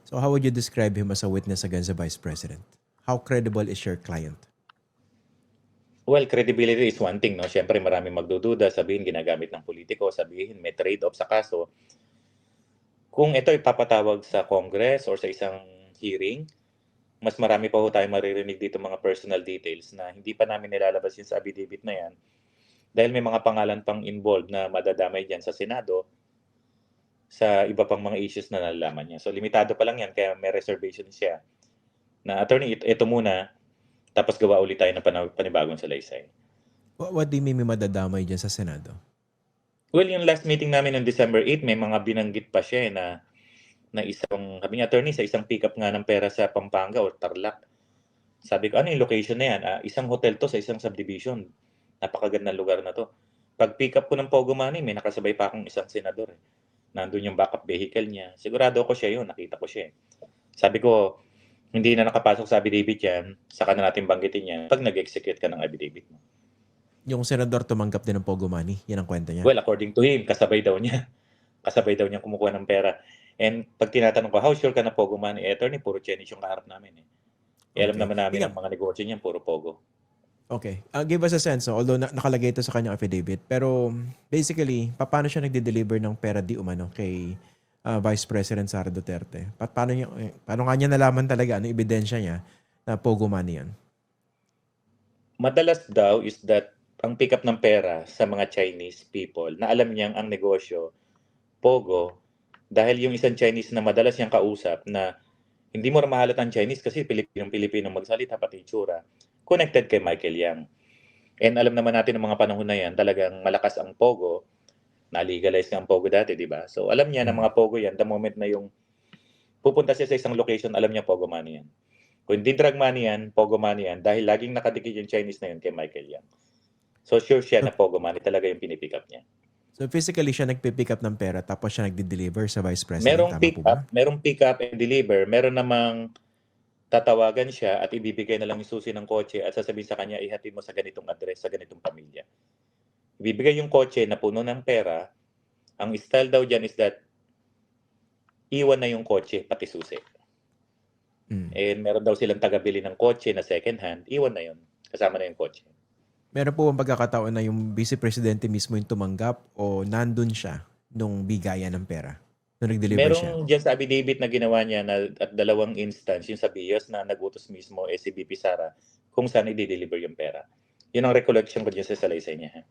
So how would you describe him as a witness against the Vice President? How credible is your client? Well, credibility is one thing, no? Siyempre, maraming magdududa, sabihin ginagamit ng politiko, sabihin may trade-off sa kaso. Kung ito ipapatawag sa Congress or sa isang hearing, mas marami pa ho tayong maririnig dito mga personal details na hindi pa namin nilalabas yun sa affidavit na yan dahil may mga pangalan pang involved na madadamay dyan sa Senado sa iba pang mga issues na nalalaman niya. So, limitado pa lang yan, kaya may reservation siya na, attorney, ito muna, tapos gawa ulit tayo ng panibagong salaysay. What do you mean may madadamay dyan sa Senado? Well, yung last meeting namin on December 8, may mga binanggit pa siya na isang, sabi niya, attorney, sa isang pick-up nga ng pera sa Pampanga o Tarlac. Sabi ko, ano yung location na yan? Isang hotel to sa isang subdivision. Napakagandang lugar na to. Pag pick up ko ng Pogo Money, may nakasabay pa akong isang senador. Nandun yung backup vehicle niya. Sigurado ako siya yun, nakita ko siya. Sabi ko, hindi na nakapasok sa affidavit yan, saka na natin banggitin yan pag nag-execute ka ng affidavit mo. Yung senador tumanggap din ng Pogo Money? Yan ang kwento niya? Well, according to him, kasabay daw niya. Kasabay daw niya kumukuha ng pera. And pag tinatanong ko, how sure ka na Pogo Money? Attorney, puro Chinese yung kaharap namin. Alam naman namin ang mga negosyo niyan, puro Pogo. Okay. Give us a sense, although nakalagay ito sa kanyang affidavit, pero basically, paano siya nagde-deliver ng pera di umano kay Vice President Sara Duterte? Paano nga niya nalaman talaga, ano ebidensya niya na Pogo Money yan? Madalas daw is that ang pick up ng pera sa mga Chinese people na alam niyang ang negosyo, Pogo, dahil yung isang Chinese na madalas niyang kausap na hindi mo mahalata ang Chinese kasi Pilipinong magsalita pati itsura, connected kay Michael Yang. And alam naman natin ng mga panahon na yan, talagang malakas ang Pogo. Na-legalize nga ang Pogo dati, di ba? So alam niya na mga Pogo yan, the moment na yung pupunta siya sa isang location, alam niya Pogo Money yan. Kung hindi drug money yan, Pogo Money yan, dahil laging nakadikit yung Chinese na yun kay Michael Yang. So sure siya na Pogo Money talaga yung pinipick up niya. So physically siya nagpipick up ng pera tapos siya nagde-deliver sa Vice President, merong pick up and deliver, meron namang tatawagan siya at ibibigay na lang yung susi ng kotse at sasabihin sa kanya, ihatid mo sa ganitong address, sa ganitong pamilya. Ibibigay yung kotse na puno ng pera. Ang style daw dyan is that iwan na yung kotse, pati susi. And meron daw silang tagabili ng kotse na second hand, iwan na yun. Kasama na yung kotse. Meron po bang pagkakataon na yung Vice Presidente mismo yung tumanggap o nandun siya nung bigayan ng pera? Nung nag-deliver siya? Merong dyan sa affidavit na ginawa niya na, at dalawang instance, yung sa BIOS na nagutos mismo si BP Sara kung saan i-deliver yung pera. Yun ang recollection ko dyan sa salaysay niya.